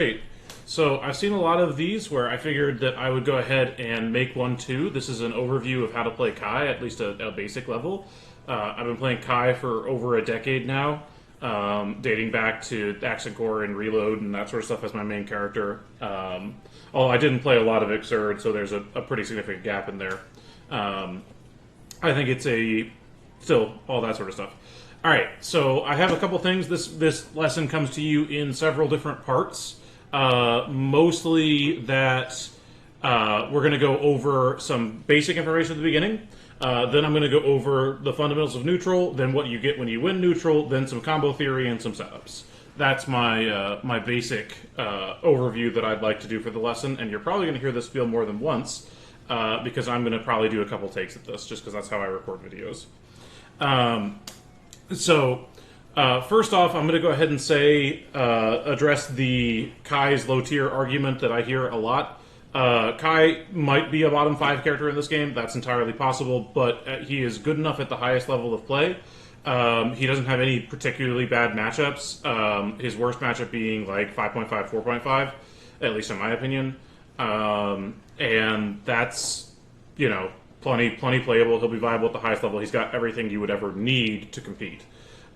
Great. So I've seen a lot of these where I figured that I would go ahead and make one too. This is an overview of how to play Kai, at least a basic level. I've been playing Kai for over a decade now, dating back to Accent Core and Reload and that sort of stuff as my main character. Although I didn't play a lot of Xrd, so there's a pretty significant gap in there. I think it's still all that sort of stuff. All right, so I have a couple things. This lesson comes to you in several different parts. Mostly that we're going to go over some basic information at the beginning. Then I'm going to go over the fundamentals of neutral, then what you get when you win neutral, then some combo theory and some setups. That's my basic overview that I'd like to do for the lesson, and you're probably going to hear this spiel more than once because I'm going to probably do a couple takes at this, just because that's how I record videos. First off, I'm going to go ahead and say, address the Kai's low tier argument that I hear a lot. Kai might be a bottom 5 character in this game, that's entirely possible, but he is good enough at the highest level of play. He doesn't have any particularly bad matchups, his worst matchup being like 5.5, 4.5, at least in my opinion. And that's, plenty playable. He'll be viable at the highest level. He's got everything you would ever need to compete.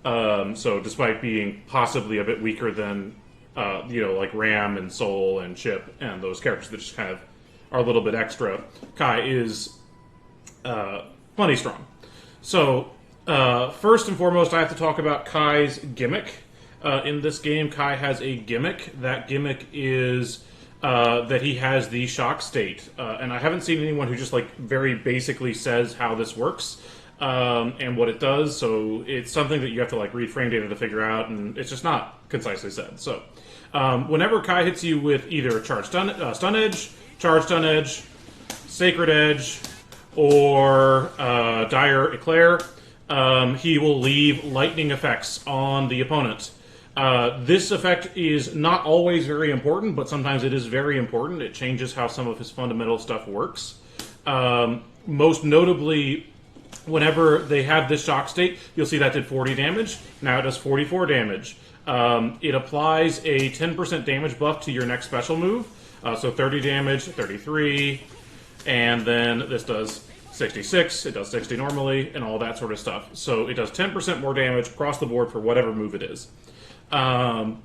So despite being possibly a bit weaker than, like Ram and Soul and Chip and those characters that just kind of are a little bit extra, Kai is plenty strong. So first and foremost, I have to talk about Kai's gimmick. In this game, Kai has a gimmick. That gimmick is that he has the shock state. And I haven't seen anyone who just very basically says how this works. And what it does, so it's something that you have to read frame data to figure out, and it's just not concisely said. So, whenever Kai hits you with either Charged Stun Edge, Charged Stun Edge, Sacred Edge, or Dire Eclair, he will leave lightning effects on the opponent. This effect is not always very important, but sometimes it is very important. It changes how some of his fundamental stuff works. Most notably, whenever they have this shock state, you'll see that did 40 damage. Now it does 44 damage. It applies a 10% damage buff to your next special move. So 30 damage, 33, and then this does 66, it does 60 normally, and all that sort of stuff. So it does 10% more damage across the board for whatever move it is. Now,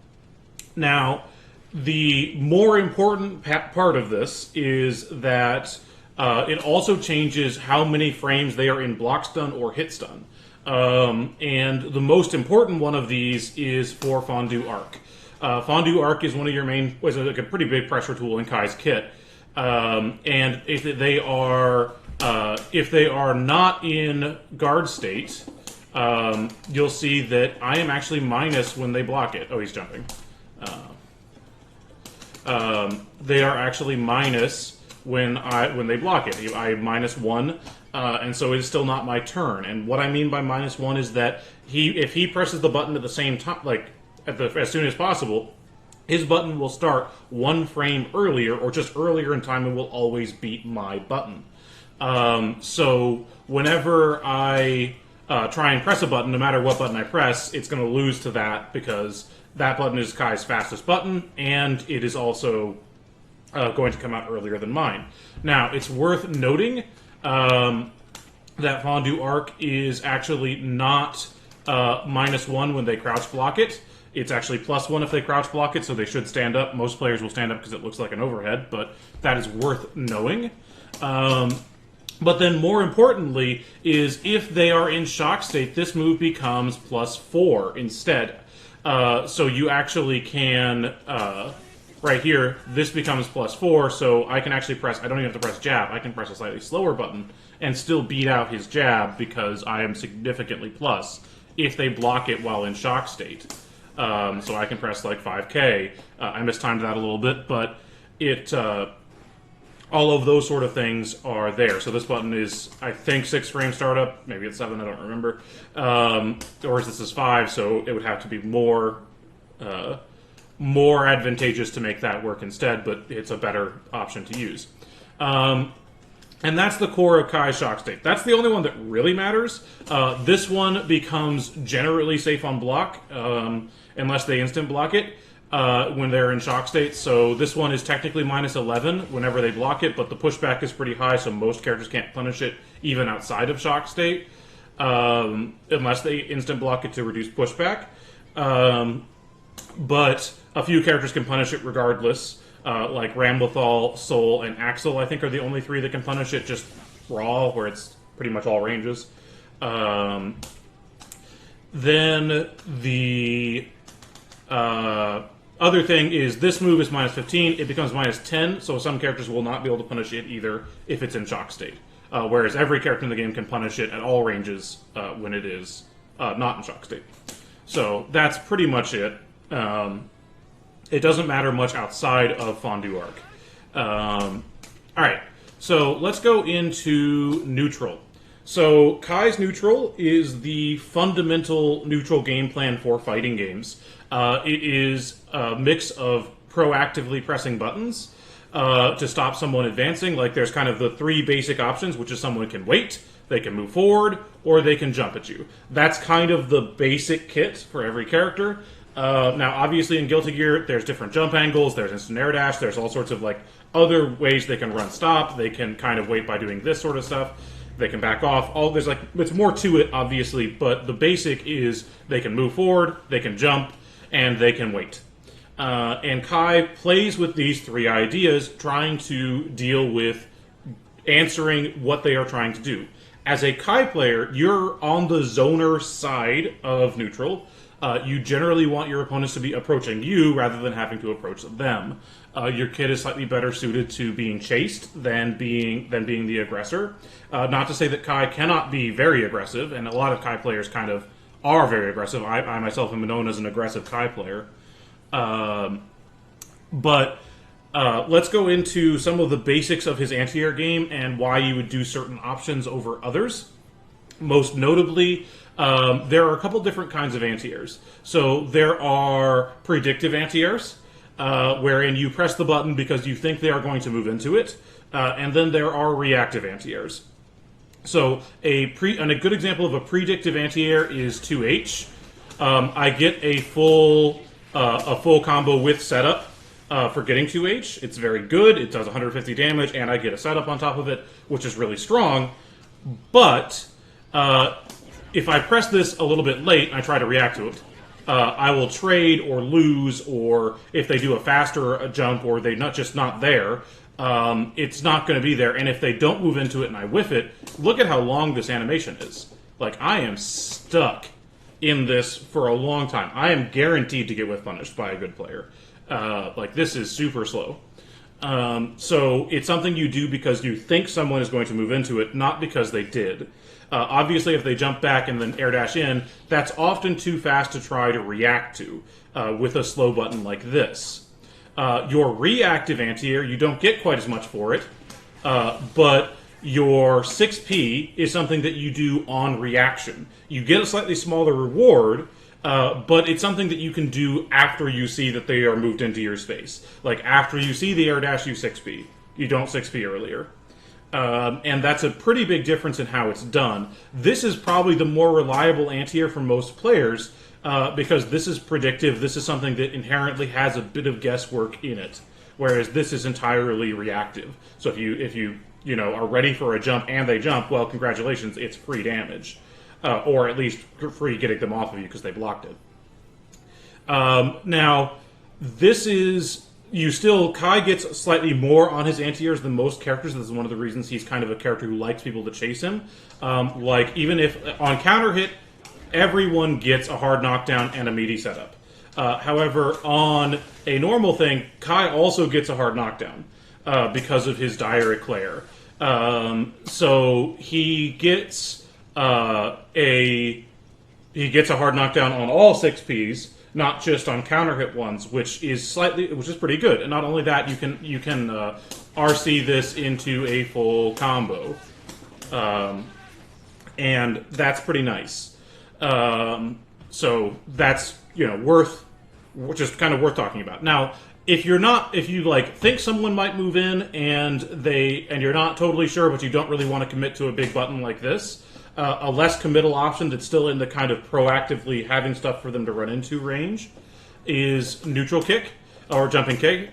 the more important part of this is that it also changes how many frames they are in block stun or hit stun. And the most important one of these is for Fondue Arc. Fondue Arc is one of your main, is a pretty big pressure tool in Kai's kit. And if they are not in guard state, you'll see that I am actually minus when they block it. Oh, he's jumping. They are actually minus when they block it. I -1, and so it is still not my turn. And what I mean by -1 is that if he presses the button at the same time, as soon as possible, his button will start 1 frame earlier, or just earlier in time, and will always beat my button. So whenever I try and press a button, no matter what button I press, it's going to lose to that, because that button is Kai's fastest button, and it is also going to come out earlier than mine. Now, it's worth noting that Fondue Arc is actually not -1 when they crouch block it. It's actually +1 if they crouch block it, so they should stand up. Most players will stand up because it looks like an overhead, but that is worth knowing. But then more importantly is if they are in shock state, this move becomes +4 instead. So you actually can... right here, this becomes +4, so I can actually press, I don't even have to press jab, I can press a slightly slower button and still beat out his jab because I am significantly plus if they block it while in shock state. So I can press 5K. I mistimed that a little bit, but all of those sort of things are there. So this button is, I think, 6 frame startup, maybe it's 7, I don't remember. Or this is 5, so it would have to be more advantageous to make that work instead, but it's a better option to use. And that's the core of Kai's shock state. That's the only one that really matters. This one becomes generally safe on block, unless they instant block it. when they're in shock state. So this one is technically minus 11 whenever they block it, but the pushback is pretty high, so most characters can't punish it even outside of shock state, unless they instant block it to reduce pushback. But a few characters can punish it regardless, like Ramlethal, Soul, and Axel, I think, are the only three that can punish it, just raw, where it's pretty much all ranges. Then the other thing is this move is minus 15. It becomes minus 10, so some characters will not be able to punish it either if it's in shock state. Whereas every character in the game can punish it at all ranges when it is not in shock state. So that's pretty much it. It doesn't matter much outside of Fondue Arc. Alright, so let's go into neutral. So Kai's neutral is the fundamental neutral game plan for fighting games. It is a mix of proactively pressing buttons to stop someone advancing. Like there's kind of the three basic options, which is someone can wait, they can move forward, or they can jump at you. That's kind of the basic kit for every character. Now, obviously in Guilty Gear, there's different jump angles, there's instant air dash, there's all sorts of like other ways they can run stop, they can kind of wait by doing this sort of stuff. They can back off. There's like it's more to it, obviously, but the basic is they can move forward, they can jump, and they can wait. And Kai plays with these three ideas, trying to deal with answering what they are trying to do. As a Kai player, you're on the zoner side of neutral. You generally want your opponents to be approaching you rather than having to approach them. Your kit is slightly better suited to being chased than being the aggressor. Not to say that Kai cannot be very aggressive, and a lot of Kai players kind of are very aggressive. I myself am known as an aggressive Kai player. But let's go into some of the basics of his anti-air game and why you would do certain options over others. Most notably, there are a couple different kinds of anti-airs. So there are predictive anti-airs, wherein you press the button because you think they are going to move into it, and then there are reactive anti-airs. So a good example of a predictive anti-air is 2H. I get a full combo with setup for getting 2H. It's very good. It does 150 damage, and I get a setup on top of it, which is really strong. But if I press this a little bit late and I try to react to it, I will trade or lose, or if they do a faster jump or they're not there, it's not going to be there. And if they don't move into it and I whiff it, look at how long this animation is. Like, I am stuck in this for a long time. I am guaranteed to get whiff punished by a good player. Like, this is super slow. So it's something you do because you think someone is going to move into it, not because they did. Obviously, if they jump back and then air dash in, that's often too fast to try to react to with a slow button like this. Your reactive anti-air, you don't get quite as much for it, but your 6P is something that you do on reaction. You get a slightly smaller reward, but it's something that you can do after you see that they are moved into your space. Like, after you see the air dash, you 6P. You don't 6P earlier. And that's a pretty big difference in how it's done. This is probably the more reliable anti-air for most players, because this is predictive. This is something that inherently has a bit of guesswork in it, whereas this is entirely reactive. So if you are ready for a jump and they jump, well, congratulations, it's free damage. Or at least free getting them off of you because they blocked it. Now, this is... Kai gets slightly more on his anti-airs than most characters. This is one of the reasons he's kind of a character who likes people to chase him. Like, even if on counter hit, everyone gets a hard knockdown and a meaty setup. However, on a normal thing, Kai also gets a hard knockdown because of his dire eclair. So he gets a hard knockdown on all 6Ps, not just on counter hit ones, which is pretty good. And not only that, you can RC this into a full combo, and that's pretty nice. So that's worth talking about. Now, if you think someone might move in and you're not totally sure, but you don't really want to commit to a big button like this, a less committal option that's still in the kind of proactively having stuff for them to run into range is neutral kick, or jumping kick.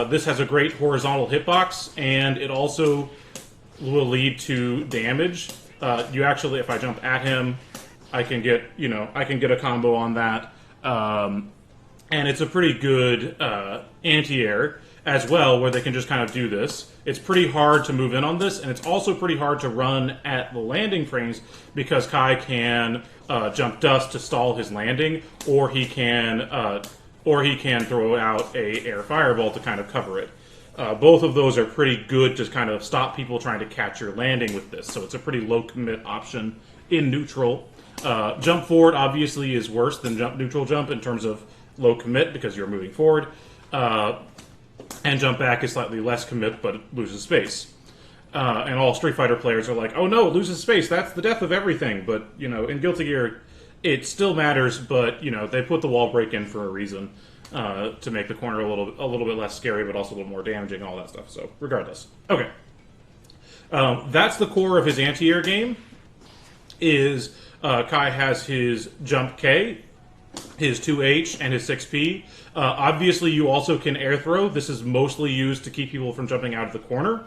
This has a great horizontal hitbox, and it also will lead to damage. You actually, if I jump at him, I can get a combo on that, and it's a pretty good anti-air as well, where they can just kind of do this. It's pretty hard to move in on this, and it's also pretty hard to run at the landing frames because Kai can jump dust to stall his landing, or he can throw out a air fireball to kind of cover it. Both of those are pretty good to kind of stop people trying to catch your landing with this, so it's a pretty low commit option in neutral. Jump forward obviously is worse than neutral jump in terms of low commit because you're moving forward. And jump back is slightly less commit, but it loses space. And all Street Fighter players are like, oh no, it loses space, that's the death of everything. But, in Guilty Gear, it still matters, but, they put the wall break in for a reason, to make the corner a little bit less scary, but also a little more damaging, and all that stuff. So, regardless. Okay. That's the core of his anti-air game, is Kai has his jump K, his 2H, and his 6P. Obviously, you also can air throw. This is mostly used to keep people from jumping out of the corner.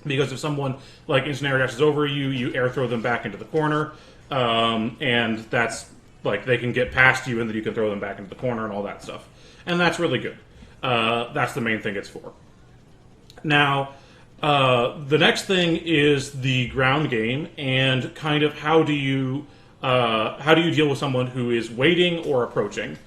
Because if someone, like, instant air dashes over you, you air throw them back into the corner. And that's, like, they can get past you, and then you can throw them back into the corner and all that stuff. And that's really good. That's the main thing it's for. Now, the next thing is the ground game, and kind of how do you deal with someone who is waiting or approaching?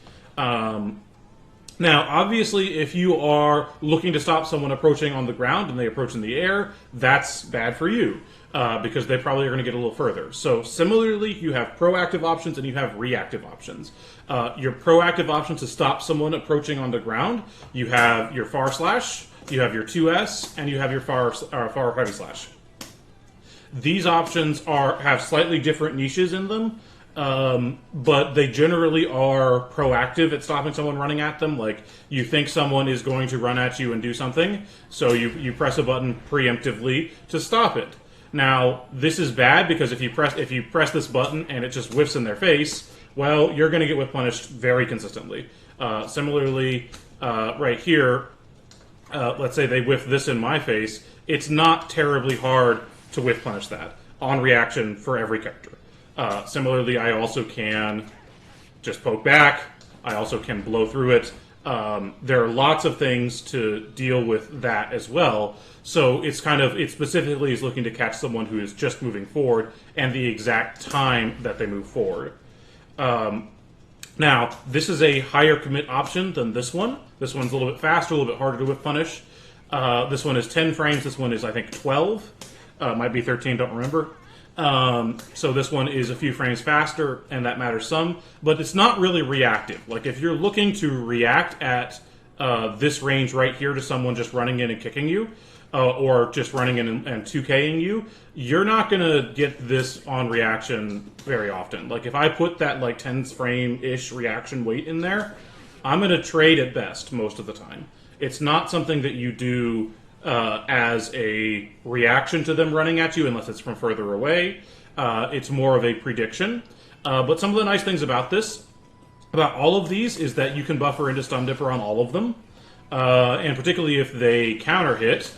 Now, obviously, if you are looking to stop someone approaching on the ground and they approach in the air, that's bad for you, because they probably are going to get a little further. So, similarly, you have proactive options and you have reactive options. Your proactive options to stop someone approaching on the ground, you have your far slash, you have your 2S, and you have your far heavy slash. These options have slightly different niches in them, but they generally are proactive at stopping someone running at them. Like, you think someone is going to run at you and do something, so you press a button preemptively to stop it. Now, this is bad because if you press this button and it just whiffs in their face, well, you're going to get whiff punished very consistently. Similarly, right here, let's say they whiff this in my face, it's not terribly hard to whiff punish that on reaction for every character. Similarly, I also can just poke back. I also can blow through it. There are lots of things to deal with that as well. So it specifically is looking to catch someone who is just moving forward and the exact time that they move forward. Now, this is a higher commit option than this one. This one's a little bit faster, a little bit harder to whiff punish. This one is 10 frames. This one is, I think, 12. Might be 13, don't remember. So this one is a few frames faster, and that matters some. But it's not really reactive. Like, if you're looking to react at this range right here to someone just running in and kicking you, or just running in and 2K'ing you, you're not going to get this on reaction very often. Like, if I put that, 10 frame-ish reaction weight in there, I'm going to trade at best most of the time. It's not something that you do as a reaction to them running at you, unless it's from further away. It's more of a prediction. But some of the nice things about all of these, is that you can buffer into Stun Dipper on all of them. And particularly if they counter hit,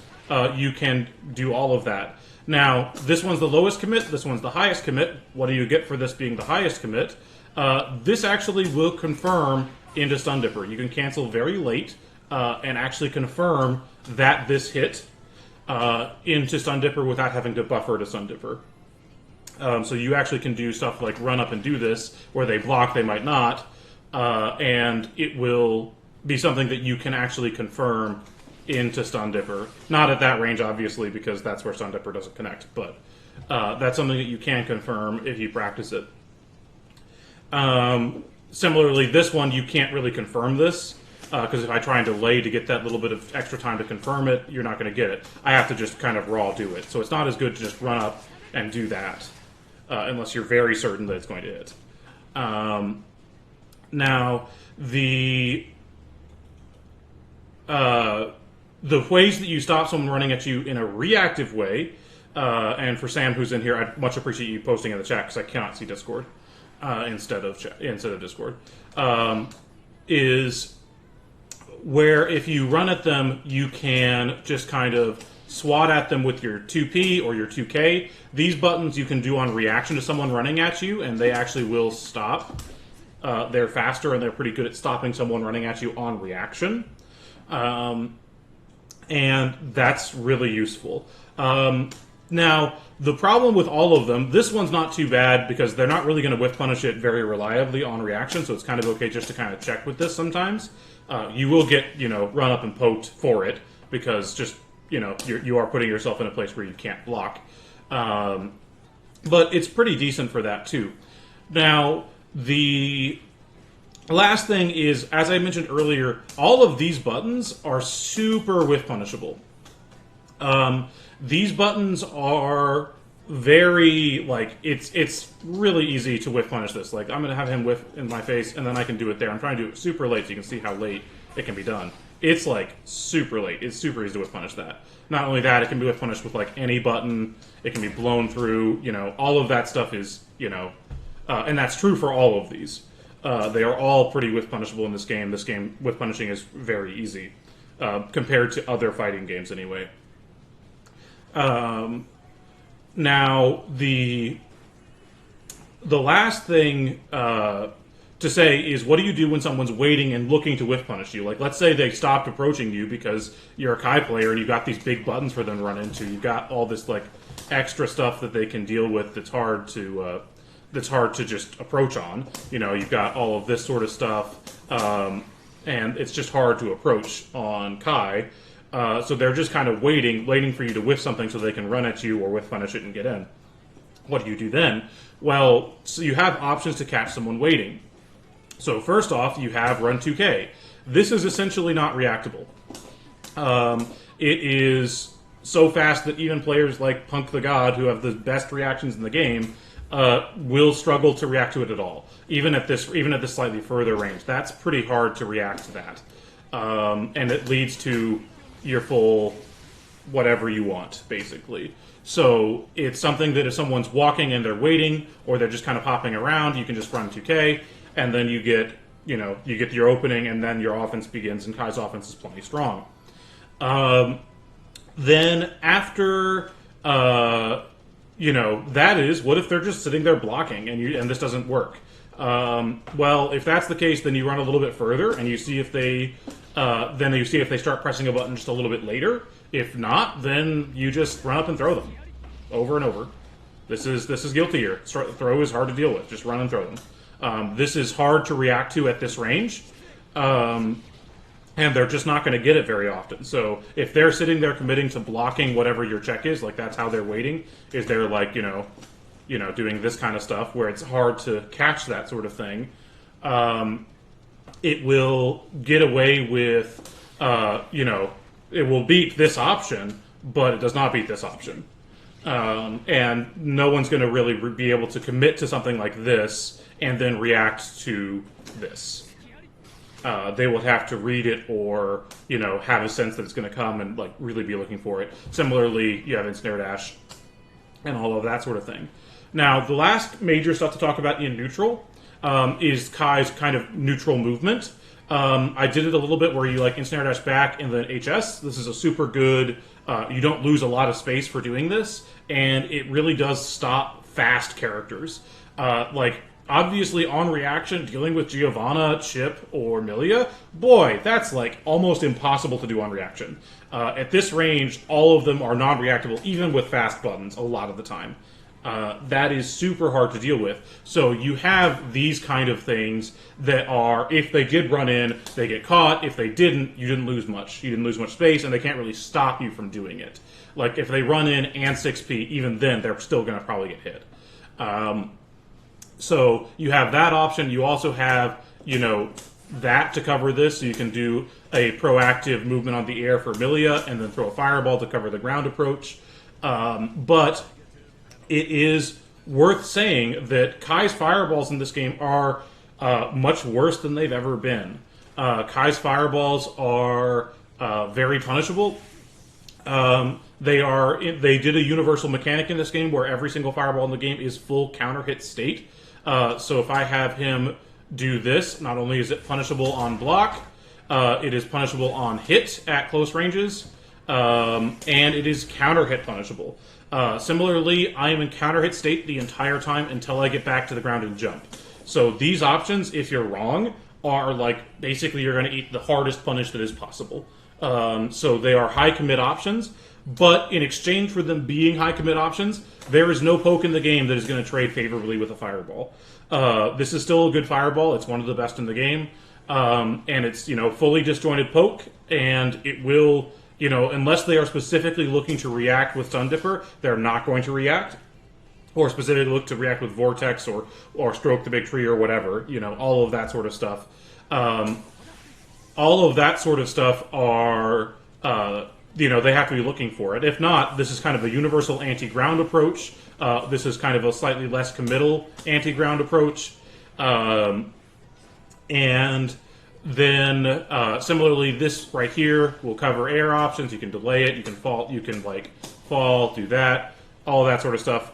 you can do all of that. Now, this one's the lowest commit, this one's the highest commit. What do you get for this being the highest commit? This actually will confirm into Stun Dipper. You can cancel very late, and actually confirm that this hit into Stun Dipper without having to buffer to Stun Dipper. So you actually can do stuff like run up and do this, where they block, they might not, and it will be something that you can actually confirm into Stun Dipper. Not at that range, obviously, because that's where Stun Dipper doesn't connect, but that's something that you can confirm if you practice it. Similarly, this one, you can't really confirm this, because if I try and delay to get that little bit of extra time to confirm it, you're not going to get it. I have to just kind of raw do it. So it's not as good to just run up and do that, unless you're very certain that it's going to hit. Now, the ways that you stop someone running at you in a reactive way, and for Sam who's in here, I'd much appreciate you posting in the chat because I cannot see Discord instead of Discord. is where if you run at them, you can just kind of swat at them with your 2P or your 2K. These buttons you can do on reaction to someone running at you, and they actually will stop. They're faster, and they're pretty good at stopping someone running at you on reaction. And that's really useful. Now, the problem with all of them, this one's not too bad because they're not really going to whiff punish it very reliably on reaction, so it's kind of okay just to kind of check with this sometimes. You will get, run up and poked for it because just, you are putting yourself in a place where you can't block. But it's pretty decent for that, too. Now, the last thing is, as I mentioned earlier, all of these buttons are super whiff punishable. These buttons are very, it's really easy to whiff punish this. Like, I'm going to have him whiff in my face, and then I can do it there. I'm trying to do it super late so you can see how late it can be done. It's, super late. It's super easy to whiff punish that. Not only that, it can be whiff punished with, any button. It can be blown through, all of that stuff is, and that's true for all of these. They are all pretty whiff punishable in this game. This game, whiff punishing is very easy, compared to other fighting games anyway. Now, the last thing to say is, what do you do when someone's waiting and looking to whiff punish you? Like, let's say they stopped approaching you because you're a Kai player and you've got these big buttons for them to run into. You've got all this, extra stuff that they can deal with that's hard to just approach on. You've got all of this sort of stuff, and it's just hard to approach on Kai. So they're just kind of waiting for you to whiff something so they can run at you or whiff punish it and get in. What do you do then? Well, so you have options to catch someone waiting. So first off, you have Run 2K. This is essentially not reactable. It is so fast that even players like Punk the God, who have the best reactions in the game, will struggle to react to it at all. Even at this slightly further range, that's pretty hard to react to that, and it leads to your full whatever you want, basically. So it's something that if someone's walking and they're waiting, or they're just kind of hopping around, you can just run 2K, and then you get your opening, and then your offense begins, and Kai's offense is plenty strong. Then after, that is, what if they're just sitting there blocking and this doesn't work? Well, if that's the case, then you run a little bit further and you see if they start pressing a button just a little bit later. If not, then you just run up and throw them over and over. This is guilty here. Throw is hard to deal with. Just run and throw them. This is hard to react to at this range. And they're just not going to get it very often. So if they're sitting there committing to blocking whatever your check is, that's how they're waiting, is they're doing this kind of stuff where it's hard to catch that sort of thing. It will get away with, it will beat this option, but it does not beat this option. And no one's going to really be able to commit to something like this and then react to this. They will have to read it or, have a sense that it's going to come and, really be looking for it. Similarly, you have Ensnare Dash and all of that sort of thing. Now, the last major stuff to talk about in neutral is Kai's kind of neutral movement. I did it a little bit where you, Ensnare Dash back and then HS. This is a super good, you don't lose a lot of space for doing this, and it really does stop fast characters. Obviously, on reaction, dealing with Giovanna, Chip, or Milia, boy, that's almost impossible to do on reaction. At this range, all of them are non-reactable, even with fast buttons, a lot of the time. That is super hard to deal with. So you have these kind of things that are, if they did run in, they get caught. If they didn't, you didn't lose much. You didn't lose much space, and they can't really stop you from doing it. If they run in and 6P, even then, they're still going to probably get hit. So you have that option. You also have, that to cover this. So you can do a proactive movement on the air for Milia and then throw a fireball to cover the ground approach. But it is worth saying that Kai's fireballs in this game are much worse than they've ever been. Kai's fireballs are very punishable. They did a universal mechanic in this game where every single fireball in the game is full counter hit state. So if I have him do this, not only is it punishable on block, it is punishable on hit at close ranges, and it is counter hit punishable. Similarly, I am in counter hit state the entire time until I get back to the ground and jump. So these options, if you're wrong, are like basically you're going to eat the hardest punish that is possible. So they are high commit options, but in exchange for them being high commit options, there is no poke in the game that is going to trade favorably with a fireball. This is still a good fireball. It's one of the best in the game, and it's fully disjointed poke, and it will unless they are specifically looking to react with Stun Dipper, they're not going to react. Or specifically look to react with Vortex or Stroke the Big Tree or whatever, all of that sort of stuff. All of that sort of stuff are, they have to be looking for it. If not, this is kind of a universal anti-ground approach. This is kind of a slightly less committal anti-ground approach. And then, similarly, this right here will cover air options. You can delay it, you can fall, do that, all that sort of stuff.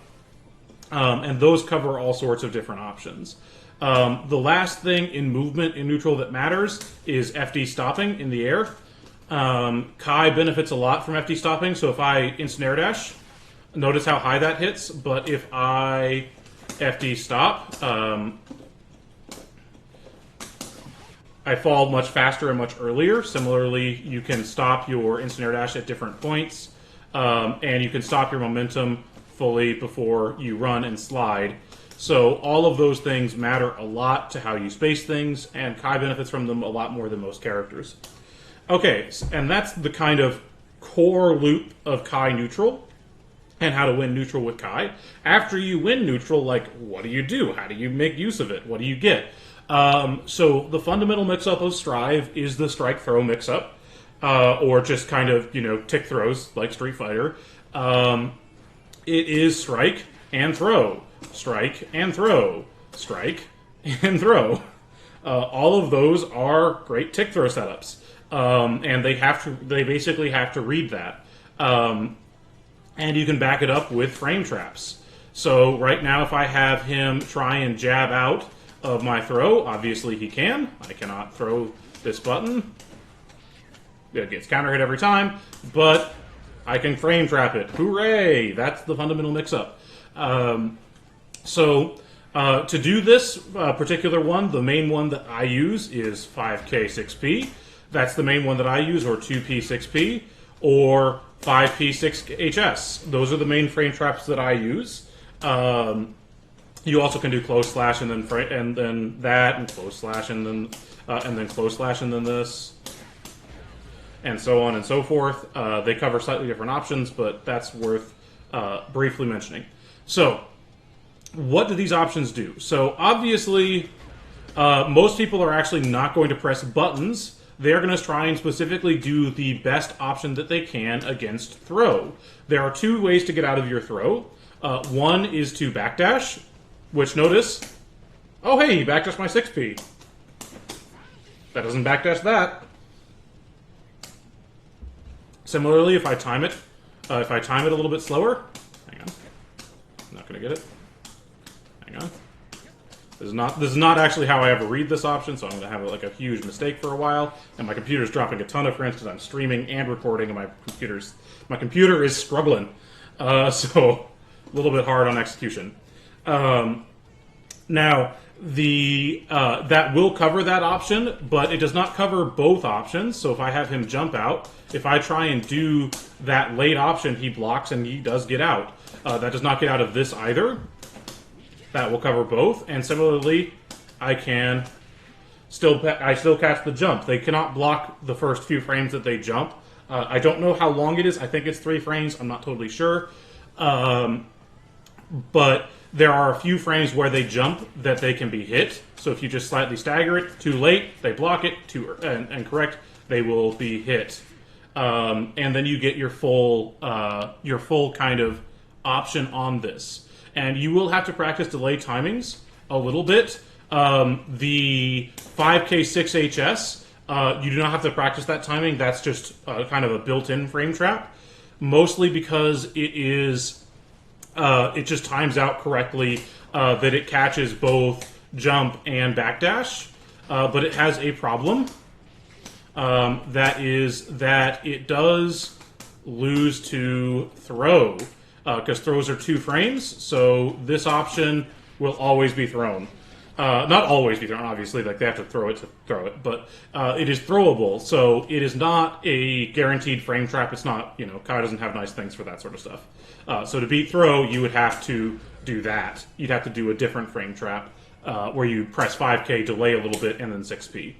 And those cover all sorts of different options. The last thing in movement in neutral that matters is FD stopping in the air. Kai benefits a lot from FD stopping, so if I instant air dash, notice how high that hits, but if I FD stop, I fall much faster and much earlier. Similarly, you can stop your instant air dash at different points, and you can stop your momentum fully before you run and slide. So all of those things matter a lot to how you space things, and Kai benefits from them a lot more than most characters. Okay, and that's the kind of core loop of Kai neutral, and how to win neutral with Kai. After you win neutral, what do you do? How do you make use of it? What do you get? So the fundamental mix-up of Strive is the strike-throw mix-up, or just kind of, tick throws, like Street Fighter. It is strike and throw, strike and throw, strike and throw. All of those are great tick throw setups, and they basically have to read that. And you can back it up with frame traps. So right now, if I have him try and jab out of my throw, obviously he can. I cannot throw this button. It gets counter hit every time, but I can frame trap it. Hooray! That's the fundamental mix-up. So to do this particular one, the main one that I use is 5K 6P. That's the main one that I use, or 2P 6P, or 5P 6HS. Those are the main frame traps that I use. You also can do close slash and then that, and close slash and then close slash and then this, and so on and so forth. They cover slightly different options, but that's worth briefly mentioning. So, what do these options do? So, obviously, most people are actually not going to press buttons. They're going to try and specifically do the best option that they can against throw. There are two ways to get out of your throw. One is to backdash, which notice, oh hey, he backdashed my 6P. That doesn't backdash that. Similarly, if I time it a little bit slower, hang on, I'm not going to get it. Hang on. This is not actually how I ever read this option, so I'm going to have a huge mistake for a while, and my computer's dropping a ton of frames because I'm streaming and recording, and my computer is struggling, so a little bit hard on execution. Now, that will cover that option, but it does not cover both options. So if I have him jump out, if I try and do that late option, he blocks and he does get out. That does not get out of this either. That will cover both. And similarly, I still catch the jump. They cannot block the first few frames that they jump. I don't know how long it is. I think it's 3 frames. I'm not totally sure. But there are a few frames where they jump that they can be hit. So if you just slightly stagger it, too late, they block it, and correct, they will be hit. And then you get your full kind of option on this. And you will have to practice delay timings a little bit. The 5K6HS, you do not have to practice that timing. That's just kind of a built-in frame trap, mostly because it just times out correctly, that it catches both jump, and backdash, but it has a problem. That is that it does lose to throw, because throws are 2 frames, so this option will always be thrown. Not always be thrown, obviously, like they have to throw it, but it is throwable, so it is not a guaranteed frame trap. It's not, Kai doesn't have nice things for that sort of stuff. So to beat throw, you would have to do that. You'd have to do a different frame trap, where you press 5K, delay a little bit, and then 6P.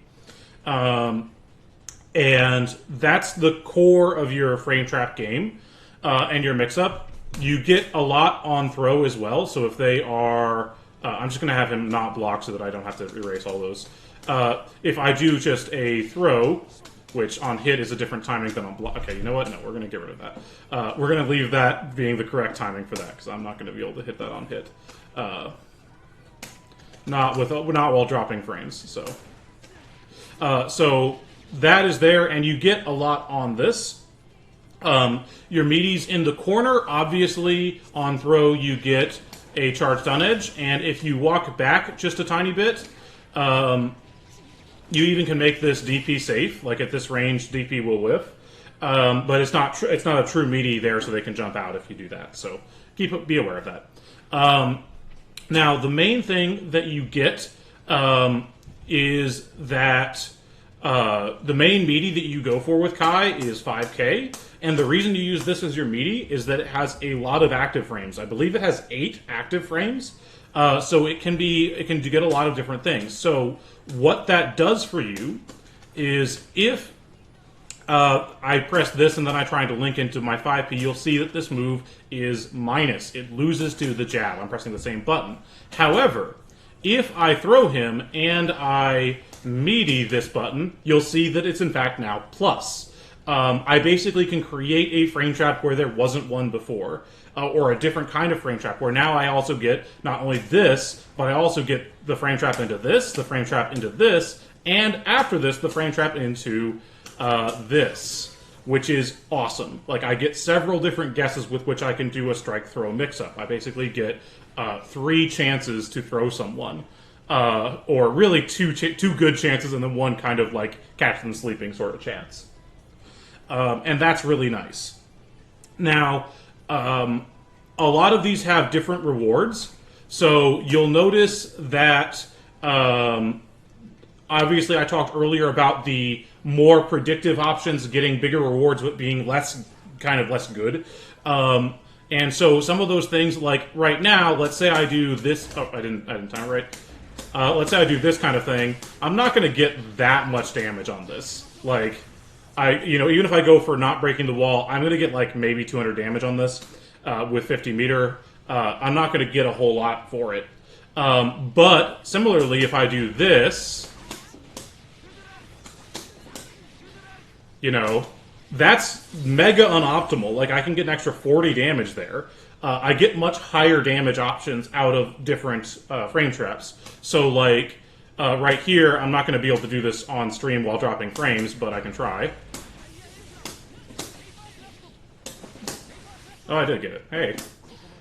And that's the core of your frame trap game, and your mix-up. You get a lot on throw as well, so if they are... I'm just going to have him not block so that I don't have to erase all those. If I do just a throw, which on hit is a different timing than on block... Okay, you know what? No, we're going to get rid of that. We're going to leave that being the correct timing for that, because I'm not going to be able to hit that on hit. Not while dropping frames, so... So that is there, and you get a lot on this. Your meaties in the corner, obviously, on throw you get a charged on edge, and if you walk back just a tiny bit, you even can make this DP safe. Like at this range, DP will whiff, but it's not a true meaty there, so they can jump out if you do that. So be aware of that. Now, the main thing that you get is that the main meaty that you go for with Kai is 5K, and the reason you use this as your meaty is that it has a lot of active frames. I believe it has 8 active frames, so it can get a lot of different things. So what that does for you is if I press this and then I try to link into my 5P, you'll see that this move is minus. It loses to the jab. I'm pressing the same button. However, if I throw him and I meaty this button, you'll see that it's in fact now plus. I basically can create a frame trap where there wasn't one before, or a different kind of frame trap, where now I also get not only this, but I also get the frame trap into this, the frame trap into this, and after this, the frame trap into this, which is awesome. Like, I get several different guesses with which I can do a strike-throw mix-up. I basically get 3 chances to throw someone. Or really two good chances and then one kind of like catch them sleeping sort of chance. And that's really nice. Now, a lot of these have different rewards. So you'll notice that, obviously I talked earlier about the more predictive options getting bigger rewards but being less good. And so some of those things, like right now, let's say I do this... Oh, I didn't time it right. Let's say I do this kind of thing. I'm not going to get that much damage on this. Like, even if I go for not breaking the wall, I'm going to get like maybe 200 damage on this with 50 meter. I'm not going to get a whole lot for it. But similarly, if I do this, that's mega unoptimal. Like, I can get an extra 40 damage there. I get much higher damage options out of different frame traps. So, like, right here, I'm not going to be able to do this on stream while dropping frames, but I can try. Oh, I did get it. Hey.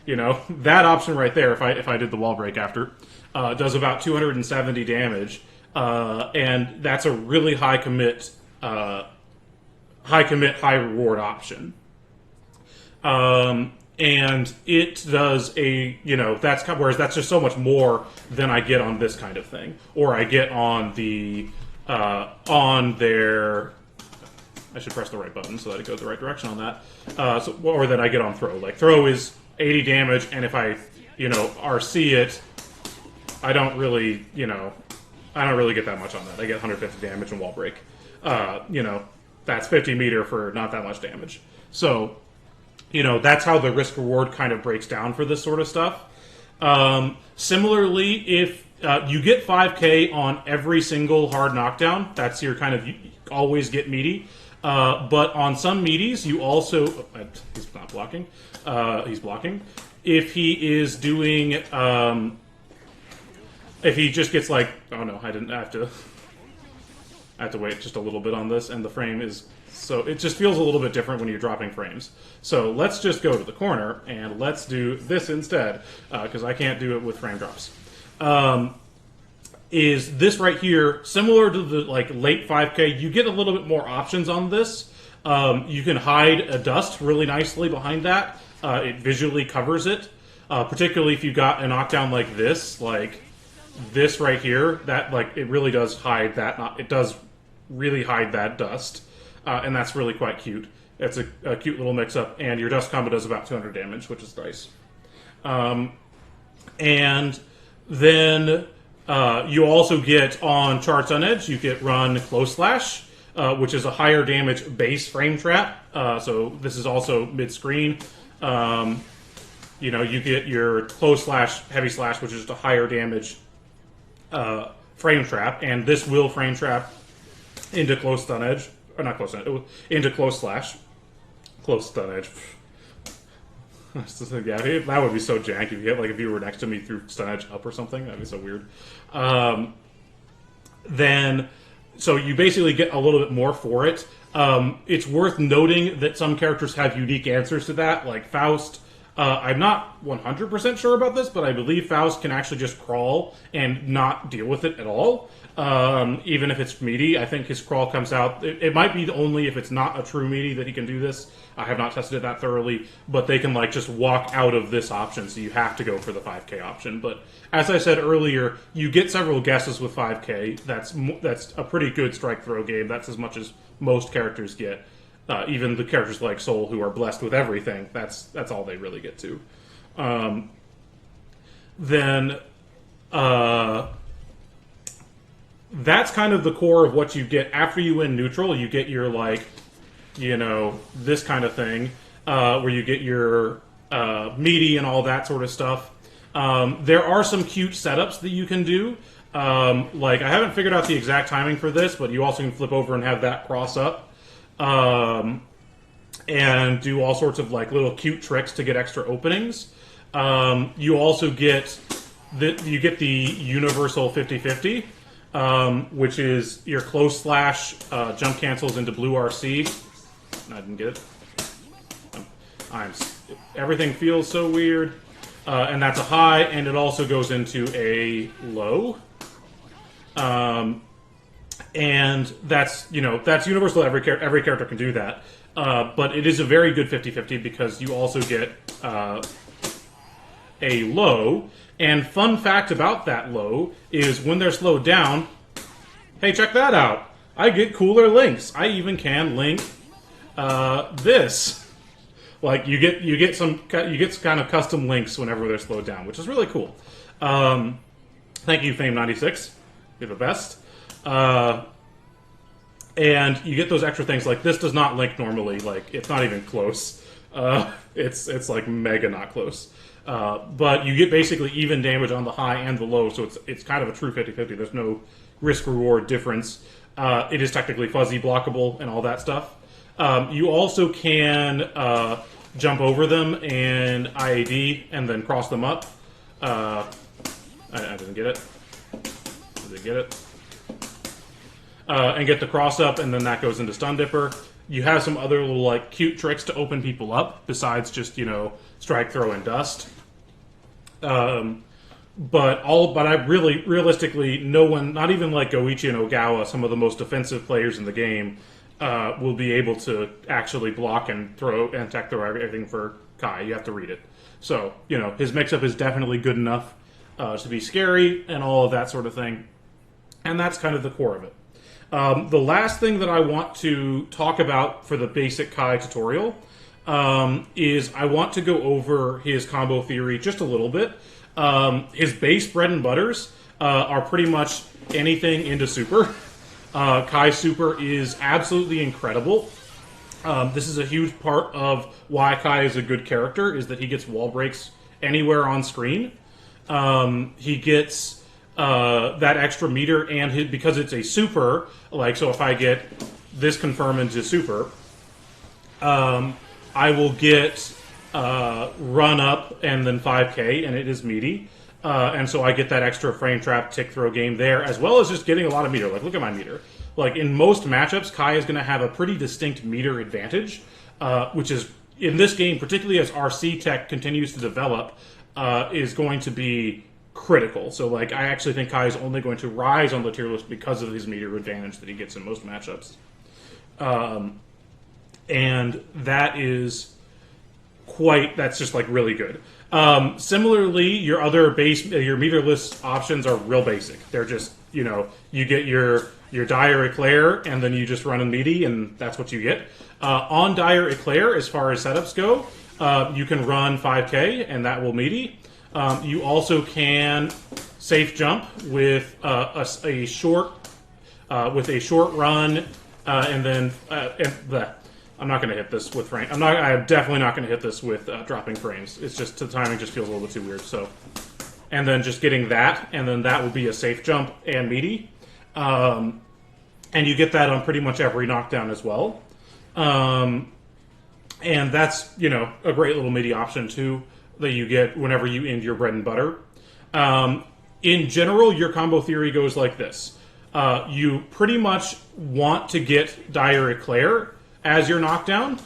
That option right there, if I did the wall break after, does about 270 damage. And that's a really high commit, high reward option. And it does whereas that's just so much more than I get on this kind of thing. Or I get on on their... I should press the right button so that it goes the right direction on that. Or that I get on throw. Like, throw is 80 damage, and if I, RC it, I don't really get that much on that. I get 150 damage and wall break. That's 50 meter for not that much damage. So... that's how the risk-reward kind of breaks down for this sort of stuff. Similarly, if you get 5K on every single hard knockdown, that's your kind of always get meaty. But on some meaties, you also... he's not blocking. He's blocking. If he is doing... if he just gets like... Oh no, I have to wait just a little bit on this, and the frame is... So it just feels a little bit different when you're dropping frames. So let's just go to the corner, and let's do this instead, because I can't do it with frame drops. is this right here, similar to the like late 5K. You get a little bit more options on this. You can hide a dust really nicely behind that. It visually covers it, particularly if you got a knockdown like this right here. That like it really does hide that. It does really hide that dust, and that's really quite cute. It's a cute little mix-up, and your dust combo does about 200 damage, which is nice. And then you also get on Charts on Edge, you get Run Close Slash, which is a higher damage base frame trap. So this is also mid-screen. You get your Close Slash, Heavy Slash, which is just a higher damage frame trap, and this will frame trap into Close Stun Edge, or not Close Stun Edge, into Close Slash. Close Stun Edge. Yeah, that would be so jank if you were next to me through Stun Edge up or something. That'd be so weird. So you basically get a little bit more for it. It's worth noting that some characters have unique answers to that, like Faust. I'm not 100% sure about this, but I believe Faust can actually just crawl and not deal with it at all. Even if it's meaty, I think his crawl comes out. It might be only if it's not a true meaty that he can do this. I have not tested it that thoroughly, but they can like just walk out of this option, so you have to go for the 5K option. But as I said earlier, you get several guesses with 5K. That's a pretty good strike throw game. That's as much as most characters get. Even the characters like Soul, who are blessed with everything, that's all they really get to. That's kind of the core of what you get after you win neutral. You get your this kind of thing, where you get your meaty and all that sort of stuff. There are some cute setups that you can do. I haven't figured out the exact timing for this, but you also can flip over and have that cross up. And do all sorts of little cute tricks to get extra openings. You also get the universal 50-50, which is your close slash jump cancels into blue RC. I didn't get it. Everything feels so weird. And that's a high, and it also goes into a low. And that's universal. Every character can do that. But it is a very good 50-50 because you also get a low. And fun fact about that low is when they're slowed down, hey, check that out. I get cooler links. I even can link this. You get kind of custom links whenever they're slowed down, which is really cool. Thank you, Fame96. You're the best. And you get those extra things, like this does not link normally, it's not even close. It's like mega not close. But you get basically even damage on the high and the low, so it's kind of a true 50-50. There's no risk-reward difference. It is technically fuzzy blockable and all that stuff. You also can jump over them and IAD and then cross them up. I didn't get it. Did I get it? And get the cross up, and then that goes into Stun Dipper. You have some other little cute tricks to open people up besides just strike, throw, and dust. But I realistically, no one, not even Goichi and Ogawa, some of the most defensive players in the game, will be able to actually block and throw and tech throw everything for Kai. You have to read it. So his mix-up is definitely good enough to be scary and all of that sort of thing. And that's kind of the core of it. The last thing that I want to talk about for the basic Kai tutorial is I want to go over his combo theory just a little bit. His base bread and butters are pretty much anything into super. Kai super is absolutely incredible. This is a huge part of why Kai is a good character, is that he gets wall breaks anywhere on screen. He gets that extra meter, and because it's a super, so if I get this confirm into super, I will get run up and then 5K, and it is meaty. And so I get that extra frame trap tick throw game there, as well as just getting a lot of meter. Look at my meter. In most matchups, Kai is going to have a pretty distinct meter advantage, which is, in this game, particularly as RC tech continues to develop, is going to be critical. So like I actually think Kai is only going to rise on the tier list because of his meter advantage that he gets in most matchups. And that's just like really good. Similarly, your other your meterless options are real basic. They're just, you get your Dire Eclair, and then you just run a meaty, and that's what you get. On Dire Eclair, as far as setups go, you can run 5k, and that will meaty. You also can safe jump with a short run, and then I'm not going to hit this with frame. I'm definitely not going to hit this with dropping frames. It's just the timing just feels a little bit too weird. So, and then just getting that, and then that will be a safe jump and meaty, and you get that on pretty much every knockdown as well. And that's a great little meaty option too that you get whenever you end your bread and butter. In general, your combo theory goes like this: you pretty much want to get Dire Eclair as your knockdown,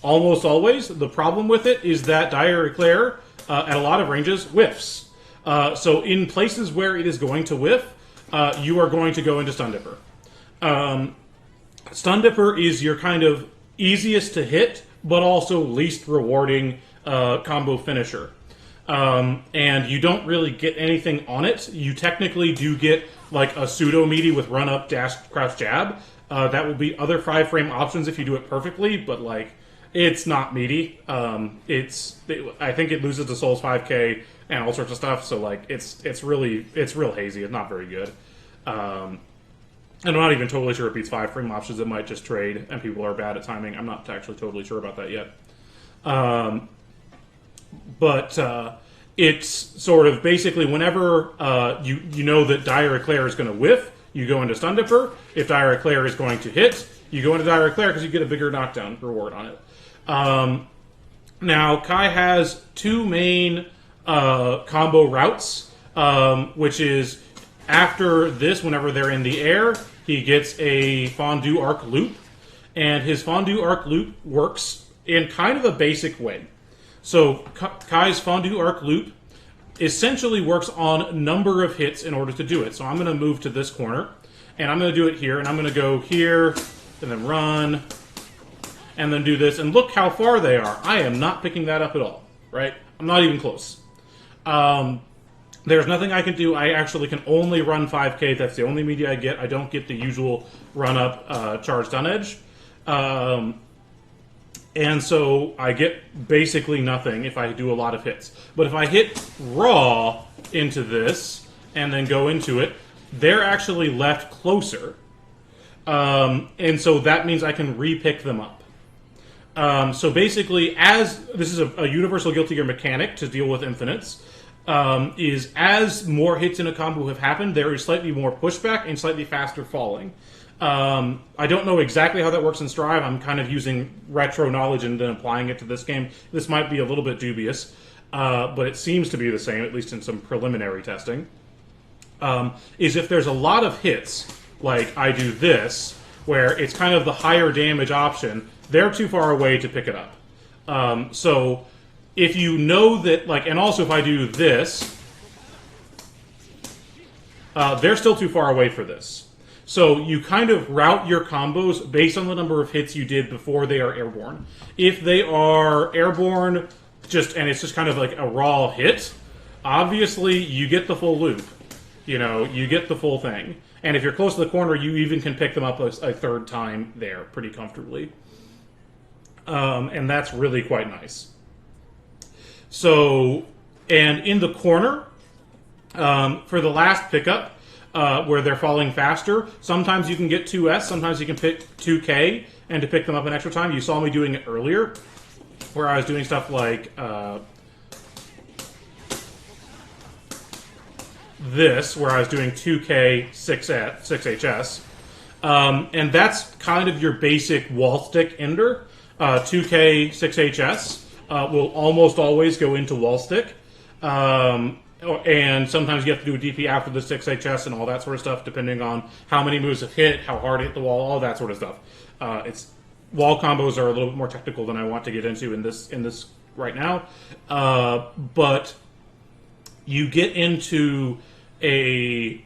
almost always. The problem with it is that Dire Eclair, at a lot of ranges, whiffs. So in places where it is going to whiff, you are going to go into Stun Dipper. Stun Dipper is your kind of easiest to hit, but also least rewarding combo finisher. And you don't really get anything on it. You technically do get like a pseudo meaty with run up, dash, crouch, jab. That will be other 5-frame options if you do it perfectly, but like it's not meaty. I think it loses to Souls 5k and all sorts of stuff. So like it's real hazy. It's not very good. And I'm not even totally sure it beats 5-frame options. It might just trade, and people are bad at timing. I'm not actually totally sure about that yet. But it's sort of basically whenever you know that Dire Eclair is going to whiff, you go into Stun Dipper. If Dire Eclair is going to hit, you go into Dire Eclair because you get a bigger knockdown reward on it. Now, Kai has two main combo routes, which is after this, whenever they're in the air, he gets a Fondue Arc Loop. And his Fondue Arc Loop works in kind of a basic way. So Kai's Fondue Arc Loop essentially works on number of hits in order to do it. So I'm going to move to this corner, and I'm going to do it here, and I'm going to go here, and then run, and then do this, and look how far they are. I am not picking that up at all, right? I'm not even close. There's nothing I can do. I actually can only run 5k. That's the only media I get. I don't get the usual run-up charge stun edge. And so I get basically nothing if I do a lot of hits. But if I hit raw into this and then go into it, they're actually left closer. And so that means I can re-pick them up. So basically, as this is a universal Guilty Gear mechanic to deal with infinites, is as more hits in a combo have happened, there is slightly more pushback and slightly faster falling. I don't know exactly how that works in Strive. I'm kind of using retro knowledge and then applying it to this game. This might be a little bit dubious, but it seems to be the same, at least in some preliminary testing. Is if there's a lot of hits, like I do this, where it's kind of the higher damage option, they're too far away to pick it up. So if you know that, like, and also if I do this, they're still too far away for this. So you kind of route your combos based on the number of hits you did before they are airborne. If they are airborne, and it's just kind of like a raw hit, obviously you get the full loop. You get the full thing. And if you're close to the corner, you even can pick them up a third time there pretty comfortably. And that's really quite nice. So, and in the corner, for the last pickup, where they're falling faster, sometimes you can get 2S, sometimes you can pick 2K, and to pick them up an extra time. You saw me doing it earlier, where I was doing stuff like this, where I was doing 2K, 6HS. And that's kind of your basic wall stick ender. 2K, 6HS will almost always go into wall stick. And sometimes you have to do a DP after the 6HS and all that sort of stuff, depending on how many moves have hit, how hard it hit the wall, all that sort of stuff. Wall combos are a little bit more technical than I want to get into in this right now. But you get into a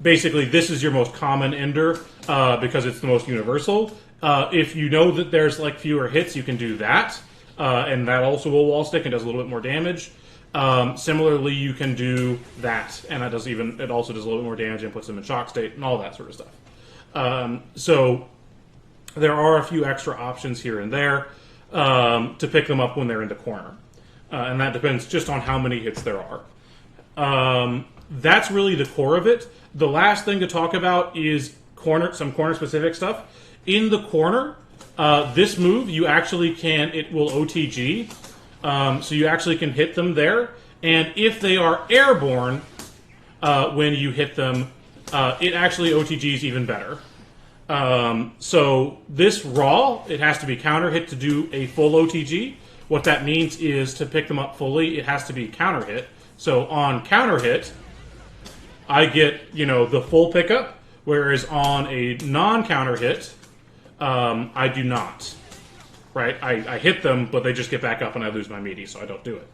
basically this is your most common ender because it's the most universal. If you know that there's like fewer hits, you can do that, and that also will wall stick and does a little bit more damage. Similarly, you can do that, and it also does a little bit more damage and puts them in shock state and all that sort of stuff. So there are a few extra options here and there to pick them up when they're in the corner, and that depends just on how many hits there are. That's really the core of it. The last thing to talk about is some corner-specific stuff. In the corner, this move, you actually it will OTG, so you actually can hit them there. And if they are airborne, when you hit them, it actually OTGs even better. So this raw, it has to be counter hit to do a full OTG. What that means is to pick them up fully, it has to be counter hit. So on counter hit, I get, the full pickup, whereas on a non-counter hit, I do not. Right? I hit them, but they just get back up and I lose my meaty, so I don't do it.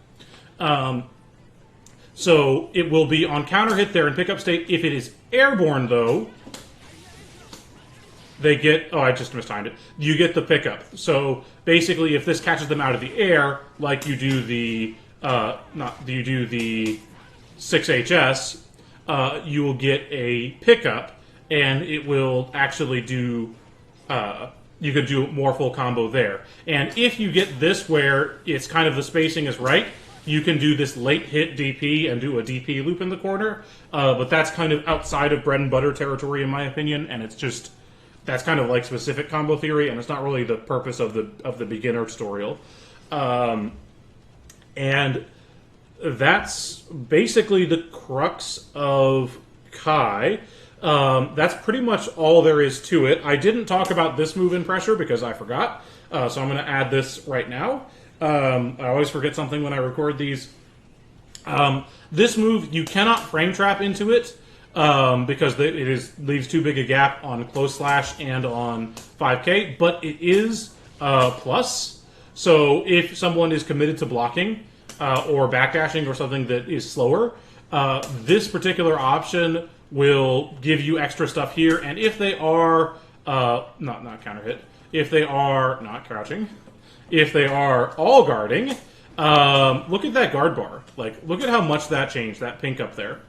So it will be on counter hit there in pickup state. If it is airborne, though, they get... Oh, I just mistimed it. You get the pickup. So basically, if this catches them out of the air, like you do the... you do the 6HS, you will get a pickup, and it will actually do... you could do more full combo there. And if you get this where it's kind of the spacing is right, you can do this late hit DP and do a DP loop in the corner. But that's kind of outside of bread and butter territory, in my opinion, and it's just... That's kind of like specific combo theory, and it's not really the purpose of the beginner tutorial. And that's basically the crux of Kai. That's pretty much all there is to it. I didn't talk about this move in pressure because I forgot, so I'm going to add this right now. I always forget something when I record these. This move, you cannot frame trap into it because it leaves too big a gap on close slash and on 5K, but it is plus. So if someone is committed to blocking or backdashing or something that is slower, this particular option will give you extra stuff here. And if they are not counter hit, if they are not crouching, if they are all guarding, look at that guard bar. Like, look at how much that changed, that pink up there.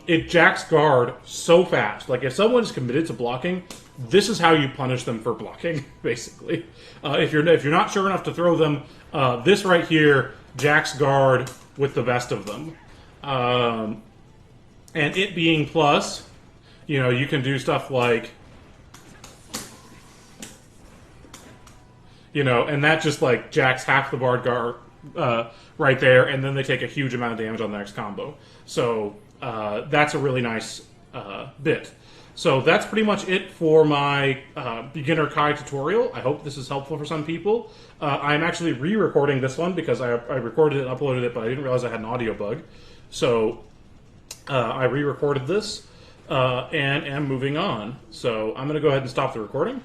It jacks guard so fast. Like, if someone is committed to blocking, this is how you punish them for blocking, basically. If you're not sure enough to throw them, this right here jacks guard with the best of them. And it being plus, you can do stuff like, and that just like jacks half the bard guard right there, and then they take a huge amount of damage on the next combo. So that's a really nice bit. So that's pretty much it for my beginner Kai tutorial. I hope this is helpful for some people. I'm actually re-recording this one because I recorded it and uploaded it, but I didn't realize I had an audio bug. So I re-recorded this and am moving on. So I'm going to go ahead and stop the recording.